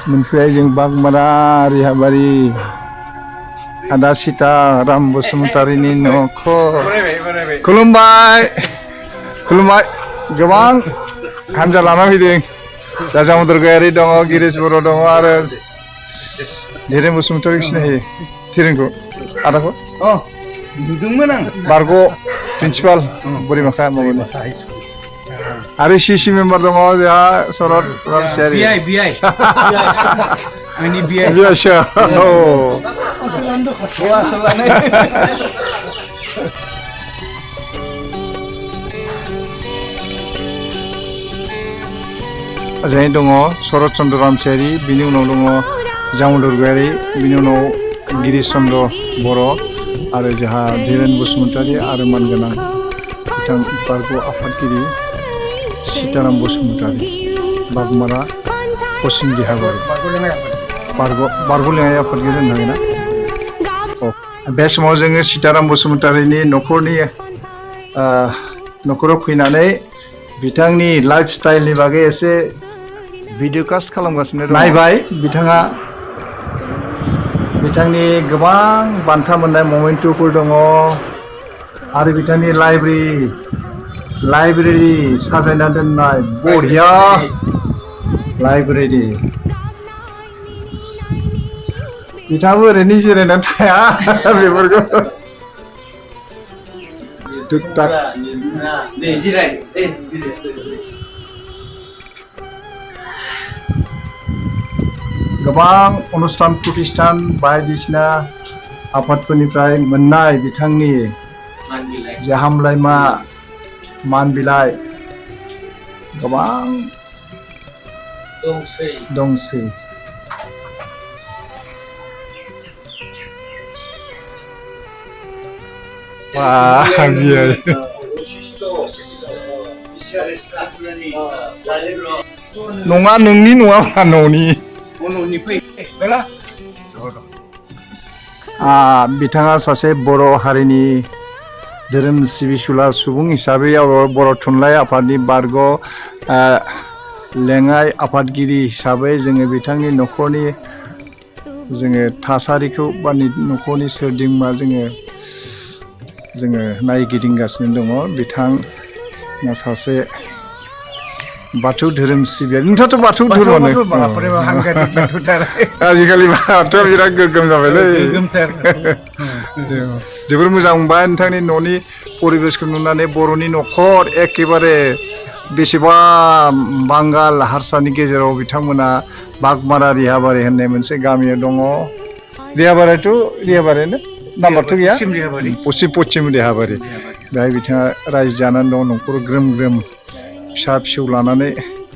मोनफैबाय जों बागमारा रिहाबारि आदा सीताराम बसुमतारीनि न'खर। खुलुमबाय खुलुमबाय गोबां हानजा लाना फैदों। राजा मदर गयारी दङ, गिरीश बर' दङ आरो धीरेन बसुमतारी सिनायो धीरेनखौ आदाखौ? नुदोंमोन आं। बारग' प्रिन्सिपाल बोरिमाखा माबानि आरो सिसि मेम्बार दङ जोंहा शरद रामसियारि। बिआइ आंनि बिआइ बिआइसो औ ओजोंहाय दङ शरद चन्द्र रामसियारि, बिनि उनाव दङ जामदर गयारि, बिनि उनाव गिरीश चन्द्र बर' आरो जोंहा धीरेन बसुमतारी आरो मानगोनां बिथां बारग' आफादगिरि सीताराम बसुमतारी बागमारा पश्चिम रिहाबारि बारग' लेङाइ आफादगिरि होननो हागोन ना? बे समाव जोङो सीताराम बसुमतारीनि न'खराव फैनानै बिथांनि लाइफ स्टाइलनि बागै एसे भिडिअ कास्ट खालामगासिनो दं। नायबाय बिथाङा बिथांनि गोबां बान्था मोननाय ममेन्टफोर दङ आरो बिथांनि लाइब्रेरि साजायना दोननाय बढिया लाइब्रेरि। बिथाङाबो ओरैनो जिरायनानै थाया बेफोरखौ टुक टाक गोबां अनुस्थान प्रतिष्ठान बायदिसिना आफादफोरनिफ्राय मोननाय बिथांनि जे हामलायमा मान बिलाइ गोबां दंसै। नङा नोंनि नङा न'नि बिथाङा सासे बर' हारिनि धोरोम सिबिसुला सुबुं हिसाबै बर' थुनलाइ आफादनि बारग' लेङाइ आफादगिरि हिसाबै जोङो बिथांनि न'खरनि जोङो थासारिखौ बा न'खरनि सोरदिंमा जोङो नायगिदिंगासिनो दङ। बिथाङा सासे बाथौ धोरोम सिबियारि। नोंथाङाथ' बाथौ धोरोमानो आजिखालि बाथौआ बिराद गोग्गोम जाबायलै। जोबोर मोजां मोनबाय नोंथांनि न'नि परिबेसखौ नुनानै। बर'नि न'खर एखेबारे बेसेबा बांगाल हारसानि गेजेराव बिथांमोना बागमारा रिहाबारि होननाय मोनसे गामियाव दङ। रिहाबारियानो नाम्बारथ' गैया, पश्चिम रिहाबारि। बेहाय बिथाङा रायजो जानानै दङ न'खराव ग्रोम ग्रोम फिसा फिसौ लानानै।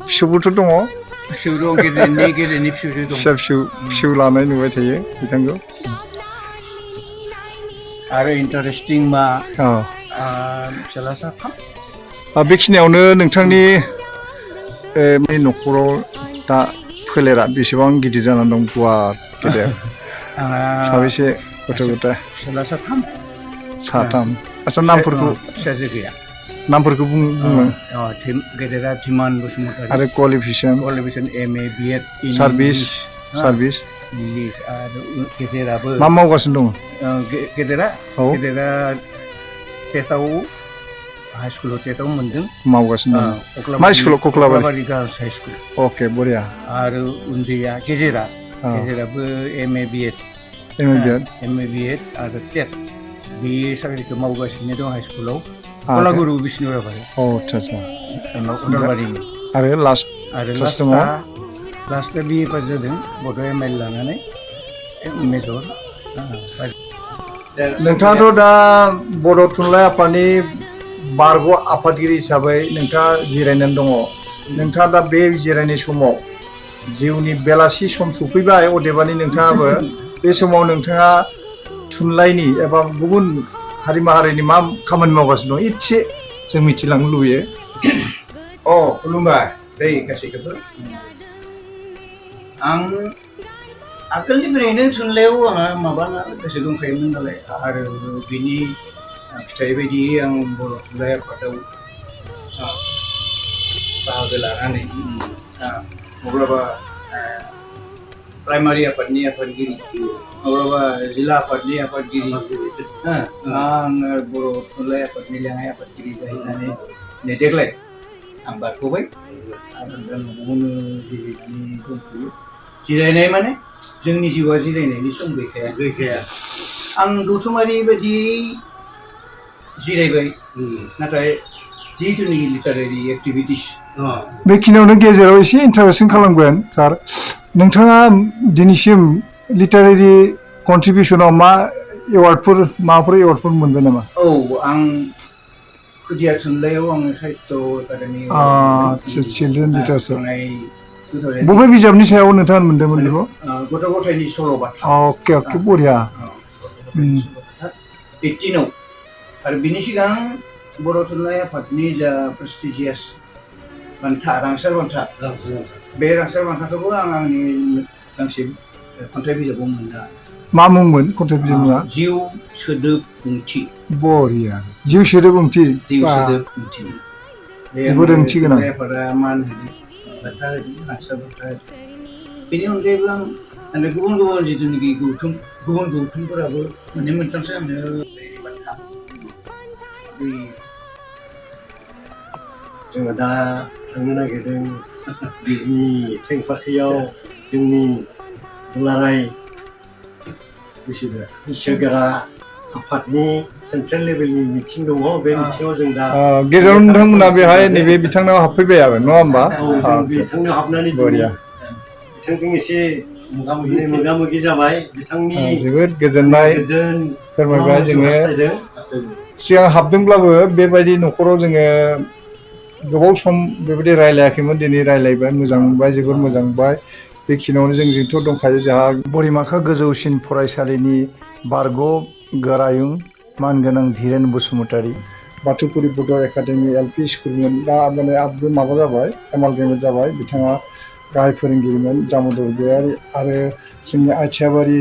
फिसौबोथ' दङ, फिसौ लानाय नुबाय थायो बिथांखौ। आरो इन्टारेस्टिं मा फिसाला साथाम। बेखिनियावनो नोंथांनि न'खराव दा फोलेरा बेसेबां गिदिर जानानै दं? गुवार गेदेर साबेसे गथ' गथाय? फिसाला साथाम। आच्चा नामफोरखौ फिसाजो गैया। नामफोरखौ बुङो। गेदेरा धिमान बसुमतारी आरो qualification MA BEd service English आरो गेदेराबो मा मावगासिनो दङ? गेदेरा टेटआव हाई स्कुलाव टेटआव मोनदों, मावगासिनो दं। मा स्कुलाव? कक्लाबारि गार्लस हाई स्कुल। अके बरिया। आरो उन्दैया गेजेराबो MA BEd आरो टेट बे साख्रिखौ मावगासिनो दं हाई स्कुलाव, कलागुरु बिष्णुराभारि। आच्चा उदालबारिनि। आरो लास्टआ BA पास जादों, बड' MIL लानानै मेजर। नोंथाङाथ' दा बर' थुनलाइ आफादनि बारग' आफादगिरि हिसाबै नोंथाङा जिरायनानै दङ। नोंथाङा दा बे जिरायनाय समाव जिउनि बेलासि सम सफैबाय, अदेबानि नोंथाङाबो बे समाव नोंथाङा थुनलाइनि एबा गुबुन हारि माहारिनि मा खामानि मावगासिनो दं एसे जों मिथिलांनो लुबैयो। खुलुमबाय दै गासैखौबो। आं आगोलनिफ्रायनो थुनलाइयाव आंहा माबाना गोसो दंखायोमोन नालाय, आरो बिनि फिथाइ बायदियै आं बर' थुनलाइ आफादाव बाहागो लानानै माब्लाबा प्राइमारि आफादनि आफादगिरि माब्लाबा जिल्ला आफादनि आफादगिरि आं बर' थुनलाइ आफादनि लेङाइ आफादगिरि जाहैनानै नै देग्लाय आं बारग'बाय आरो दा न'आवनो जिरायनानै दंथ'यो जिरायनाय माने जोंनि जिउआ जिरायनायनि सम गैखाया आं गौथुमारि बायदियै जिरायबाय नाथाय जिथुनिखि लिटारेरि एक्टिभिटिस बेखिनियावनो गेजेराव एसे इन्टारेस्टिं खालामगोन सार नोंथाङा दिनैसिम लिटारेरि कन्ट्रिबिउसनाव मा एवार्डफोर माबाफोर एवार्डफोर मोनबाय नामा? औ आं खुदिया थुनलाइयाव आङो साहित्य एकाडेमि चिल्ड्रेन लिटारेचार बबे बिजाबनि सायाव नोंथाङा मोनदोंमोन बेखौ? गथ' गथायनि सल'बाथा। अके अके बरिया। 18 आरो बिनि सिगां बर' थुनलाइ आफादनि जा प्रेस्टिजियास बान्था रांसार बान्था बे रांसार बान्थाखौबो आं आंनि गांसे खन्थाइ बिजाबाव मोनदों। मा मुंमोन खन्थाइ बिजाबआ? जिउ सोदोब ओंथि। बरिया जिउ सोदोब ओंथि। जिउ सोदोब ओंथि। जोबोद ओंथि गोनां। आफादा मान होदों बान्था होदों रांसार बान्था होदों। बेनि अनगायैबो आं गुबुन गुबुन जिथुनिखि गुबुन गौथुमफोराबो मोननै मोनथामसो आंनो बान्था जोङो दा थांनो नागिरदों बिजनि थेंफाख्रियाव जोंनि दुलाराय बैसोगोरा आफादनि सेन्ट्रेल लेभेलनि मिटिं दङ बे मिटिङाव जों दा गेजेराव नोंथांमोना बेहाय नैबे बिथांनाव हाबफैबाय आरो नङा होमबा? जों बिथांनाव हाबनानै बिथांजों एसे मोगा मोगि जाबाय बिथांनि जोबोद गोजोननाय फोरमायबाय जोङो सिगां हाबदोंब्लाबो बेबायदि न'खराव जोङो गोबाव सम बेबायदि रायलायाखैमोन दिनै रायलायबाय मोजां मोनबाय जोबोद मोजां मोनबाय बेखिनियावनो जोंजोंथ' दंखायो जोंहा बरिमाखा गोजौसिन फरायसालिनि बारग' गोरायुं मानगोनां धीरेन बसुमतारी बाथौफुरि बड' एकाडेमि LP स्कुलमोन दा माने माबा जाबाय एमालगेमेट जाबाय बिथाङा गाहाय फोरोंगिरिमोन दामोदर गयारि आरो जोंनि आइथियाबारि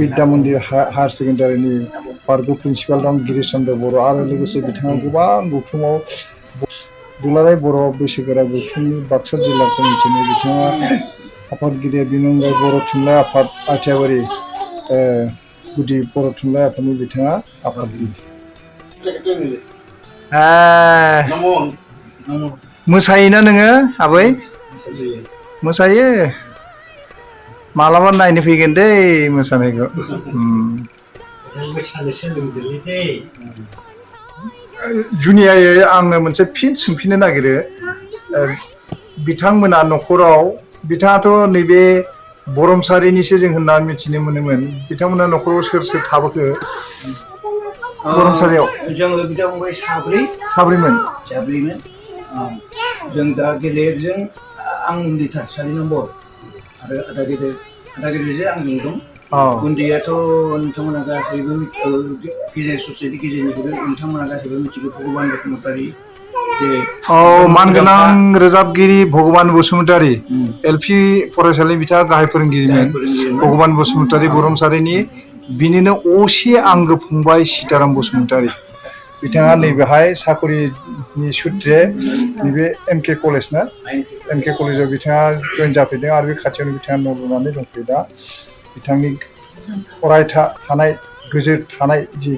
बिद्या मन्दिर हायार सेकेन्डारिनि बारग' प्रिन्सिपाल दं गिरिश चन्द्र बर' आरो लोगोसे बिथाङा गोबां गौथुमाव दुलाराय बर' बैसोगोरा गौथुमनि बाक्सा जिल्ला कमिटिनि बिथाङा आफादगिरि बेनि अनगायै बर' थुनलाइ आफाद आइथियाबारि गुदि बर' थुनलाइ आफादनि बिथाङा आफादगिरि। मोसायोना नोङो आबै? मोसायो मालाबा नायनो फैगोन दै मोसानायखौ। जुनियायै आङो मोनसे फिन सोंफिननो नागिरो बिथांमोना न'खराव बिथाङाथ' नैबे बरमसारिनिसो जों होनना मिथिनो मोनोमोन बिथांमोना न'खराव सोर सोर थाबोखो बरमसारियाव? जोङो बिदा फंबाय साब्रैमोन जों दा गेदेरजों आं उन्दैथार 4 नम्बर आरो आदा गेदेरजों आंजों दं। उन्दैयाथ' नोंथांमोना गासैबो गेजेर ससेनि गेजेरनिखौबो नोंथांमोना गासैबो मिथिगौ भगबान बसुमतारी मानगोनां रोजाबगिरि भगबान बसुमतारी LP फरायसालि बिथाङा गाहाय फोरोंगिरिमोन भगबान बसुमतारी बरमसारिनि बिनिनो असे आंगो फंबाय सीताराम बसुमतारी बिथाङा नैबेहाय साकरिनि सूत्रे नैबे MK कलेज ना MK कलेजाव बिथाङा जइन जाफैदों आरो बे खाथियावनो बिथाङा न' लुनानै दंफैयो दा बिथांनि अरायथा थानाय गोजोर थानाय जि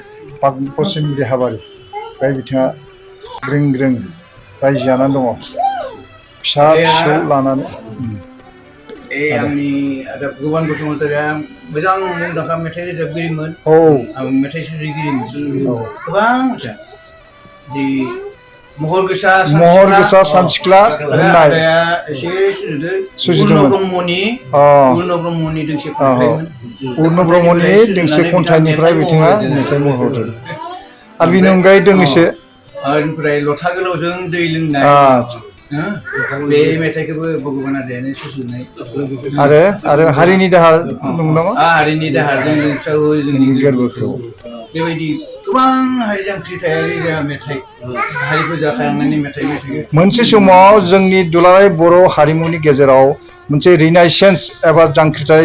पश्चिम देहाबारि बेहाय बिथाङा ग्रों ग्रों रायजो जानानै दङ फिसा फिसौ लानानै। आंनि आदा भगबान बसुमतारीया मोजां मुंदांखा मेथाइ रोजाबगिरिमोन मेथाइ सुजुगिरिमोन गोबां जि महर गोसा सानसिख्ला होननाय एसे सुजुदो उर्न ब्रह्मनि दोंसे खन्थाइमोन उर्न ब्रह्मनि दोंसे खन्थाइनिफ्राय बिथाङा मेथाइ महर होदों आरो बेनि अनगायै दोंनैसो ओमफ्राय लथा गोलावजों दै लोंनाय बे मेथाइखौबो भगबाना दायानो सुजुनाय आरो हारिनि दाहार दं नामा? हारिनि दाहारजों लोमसावो जोंनि गोरबोखौ बेबायदि गोबां हारि जांख्रिथायारि मेथाइ हारिखौ जाखांनायनि मेथाइ मोनसे समाव जोंनि दुलाराय बर' हारिमुनि गेजेराव मोनसे रिनाइसेन्स एबा जांख्रिथाय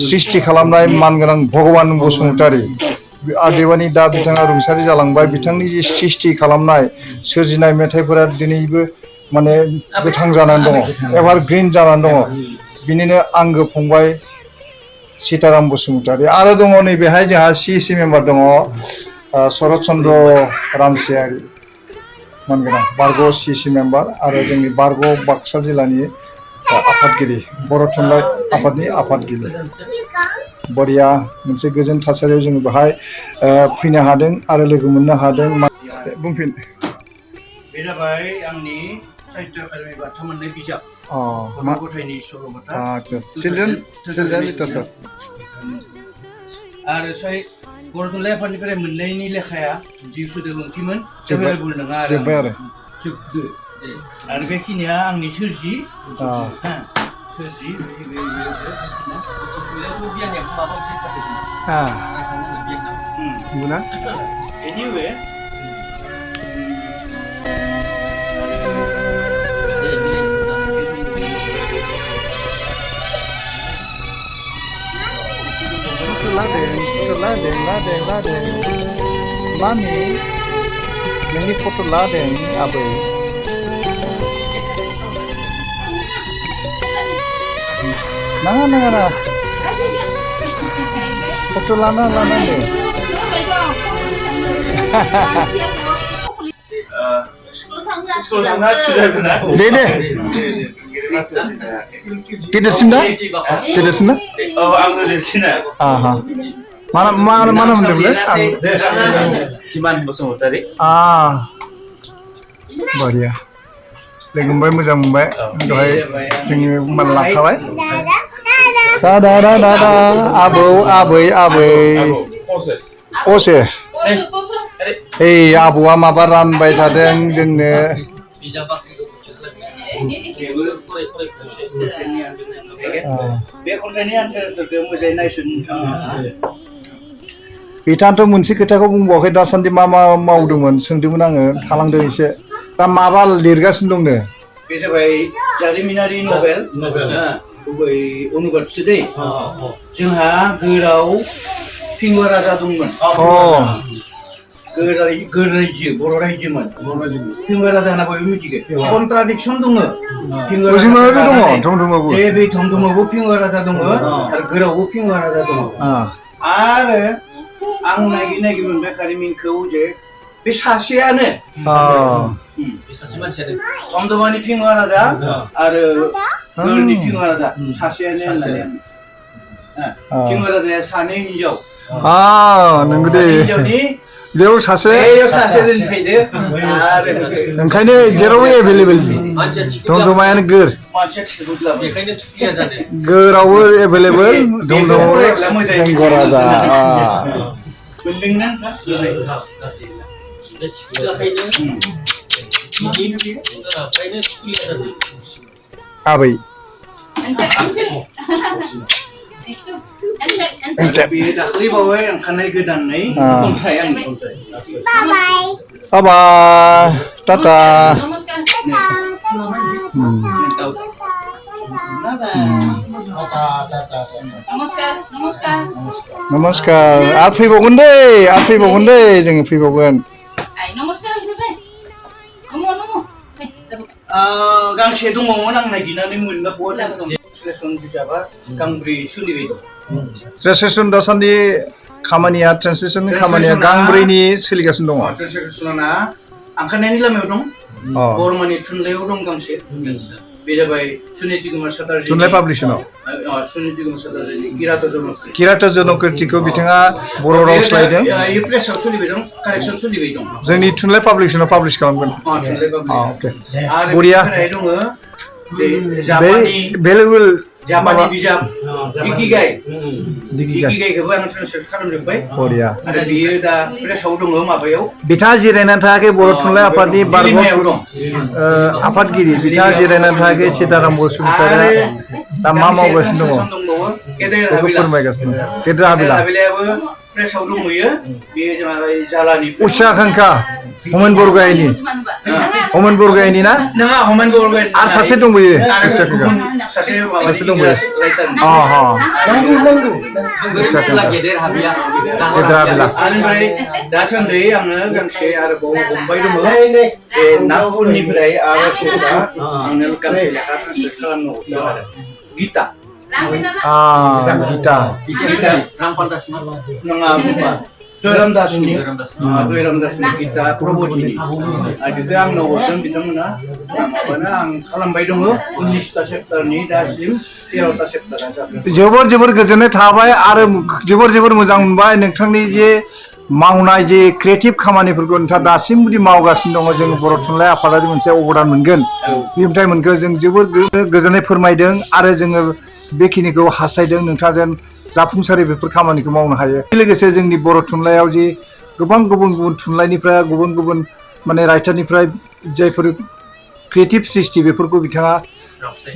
सृष्टि खालामनाय मानगोनां भगबान बसुमतारी आदेबानि दा बिथाङा रुंसारि जालांबाय बिथांनि जि सृष्टि खालामनाय सोरजिनाय मेथाइफोरा दिनैबो माने गोथां जानानै दङ एभारग्रिन जानानै दङ बिनिनो आंगो फंबाय सीताराम बसुमतारी आरो दङ नैबेहाय जोंहा CEC मेम्बार दङ शरत चन्द्र रामसियारि मानगोनां बारग' CEC मेम्बार आरो जोंनि बारग' बाक्सा जिल्लानि आफादगिरि बर' थुनलाइ आफादनि आफादगिरि बरिया मोनसे गोजोन थासारियाव जोङो बेहाय फैनो हादों आरो लोगो मोननो हादों बुंफिन बे जाबाय आंनि साहित्य एकाडेमि बान्था मोननाय बिजाब गथ' गथायनि सल'बाथा चिल्ड्रेन लिटारेचार आरो बर' थुनलाइ आफादनिफ्राय मोननायनि लेखाया जिउ सोदोबोंथिमोन एभेलेबल नङा आरो जोब्बाय आरो जोबदो आरो बेखिनिया आंनि सोरजि नंगौना anyway लादों मामि नोंनि फट' लादों आबै नाङा फट' लानांगौ दे गेदेरसिन ना आंनो देरसिना mana मोनदोंलै Kiman Bosumतारी बरिया लोगो मोनबाय मोजां मोनबाय दहाय जोङो मान लाखाबाय दादा आबौ आबै पसे ओइ आबौआ माबा रानबाय थादों जोंनो बे खन्थाइनि आन्सारफोरखौ मोजाङै नायसुन बिथाङाथ' मोनसे खोथाखौ बुंबावाखै दासान्दि मा मावदोंमोन सोंदोंमोन आङो थालांदों एसे दा माबा लिरगासिनो दंनो बे जाबाय जारिमिनारि नभेल गुबै अनुबादसो दै जोंहा गोराव फिंगुवा राजा दंमोन गोरायजो बर' रायजोमोन फिंगुवा राजा होनना बयबो मिथिगौ कन्ट्राडिक्सन दङ बे धमधमावबो फिंगुवा राजा दङ आरो गोरावबो फिंगुवा राजा दङ आरो आं नागिर मोनबाय खारिमिनखौ जे बे सासेयानो धमधमानि फिंगुवा राजा आरो गोरनि फिंगुवा राजा सासेयानो होननानै फिंगुवा राजाया सानै हिनजाव नंगौ दे बेयाव सासे ओंखायनो जेरावबो एभेलेबेल धमधमायानो गोरावबो एभेलेबेल धमधमायावबो राजा आबै दाख्लैबावै ओंखारनाय गोदानै खन्थाइ आंनि बाय टाटा नमस्कार आरो फैबावगोन दे जोङो फैबावगोन गांसे दङमोन आं नागिरनानै मोनबा बहा बिजाबा गांब्रै सोलिबाय दं ट्रेन्सलेसन दासान्दि ट्रेन्सलेसननि खामानिया गांब्रैनि सोलिगासिनो दङ ट्रेन्सलेसना ओंखारनायनि लामायाव दं बर'मानि थुनलाइयाव दं गांसे बे जाबाय सुनिति कुमार साटार्जी थुनलाइ पाब्लिशनाव सुनिति कुमार साटार्जीनि किरात जनकृतिखौ बिथाङा बर' राव सोलायदों प्रेसआव सोलिबाय दं कारेक्सन सोलिबाय दं जोंनि थुनलाइ पाब्लिशनाव पाब्लिश खालामगोन बरिया जापानी बिजाब इकिगाइखौबो आं ट्रेन्सलेट खालामजोब्बाय बरिया आरो बियो दा प्रेसआव दङ माबायाव बिथाङा जिरायनानै थायाखै बर' थुनलाइ आफादनि आफादगिरि बिथाङा जिरायनानै थायाखै सीताराम बसुमतारी दा मा मावगासिनो दङ बेखौ फोरमायगासिनो गेदेर हाबिलायाबो प्रेसआव दंहैयो बेयो जालानि उषा आकांक्षा हमेन बरग'हायनि ना नङा हमेन बरग'हायनि आरो सासे दंबोयो सासे दंबोयो गेदेर हाबिला आरो दासान्दि आङो गांसे आरोबाव हमबाय दङ बे नागपुरनिफ्राय आरो आंनो गांसे लेखा ट्रेन्सलेट खालामनो हरदों आरो Geeta Gita. Nanga buka. Joyram Dasni. Joyram Dasni kita Probodini. Juga ang nawagdan bitamuna. Mana ang kalambay dong 19 September ni dasim 13 September. जोबोर गोजोननाय थाबाय आरो जोबोर मोजां मोनबाय नोंथांनि जे मावनाय जे क्रिएटिभ खामानिफोरखौ नोंथाङा दासिमबो मावगासिनो दङ जों बर' थुनलाइ आफादारि मोनसे अबदान मोनगोन बिनिफ्राय मोनगोन जों जोबोर गोजोननाय फोरमायदों आरो जोङो बेखिनिखौ हास्थायदों नोंथाङा जेन जाफुंसारै बेफोर खामानिखौ मावनो हायो लोगोसे जोंनि बर' थुनलाइयाव जे गोबां गुबुन थुनलाइनिफ्राय गुबुन माने राइटारनिफ्राय जायफोर क्रिएटिभ सृष्टि बेफोरखौ बिथाङा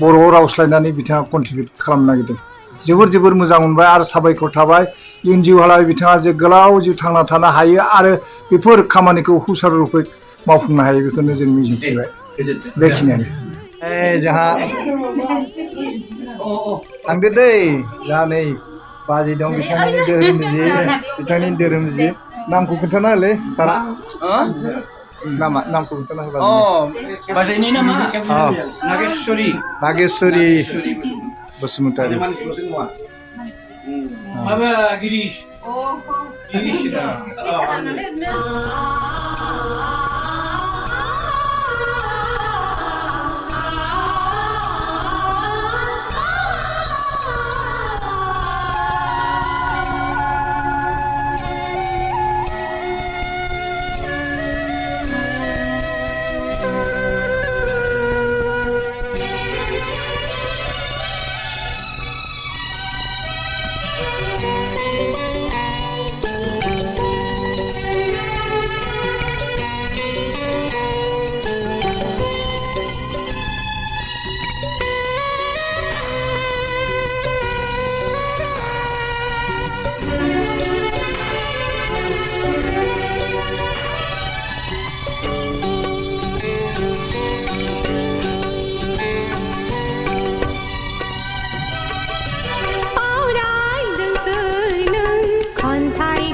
बर'आव रावस्लायनानै बिथाङा कन्ट्रिबिउट खालामनो नागिरदों जोबोर मोजां मोनबाय आरो साबायखर थाबाय इयुन जिउहालागै बिथाङा जे गोलाव जिउ थांना थानो हायो आरो बेफोर खामानिखौ हुसार रुपै मावफुंनो हायो बेखौनो जों मिजिंथिबाय बेखिनियानो जोंहा थांदो दै जोंहा नै बाजै दं बिथांनि धोरोमजि नामखौ खोन्थाना होलै सारा नामखौ खोन्थाना होबा बाजैनि नामा नागेश्वरी बसुमतारी माबा गिरीश Kontai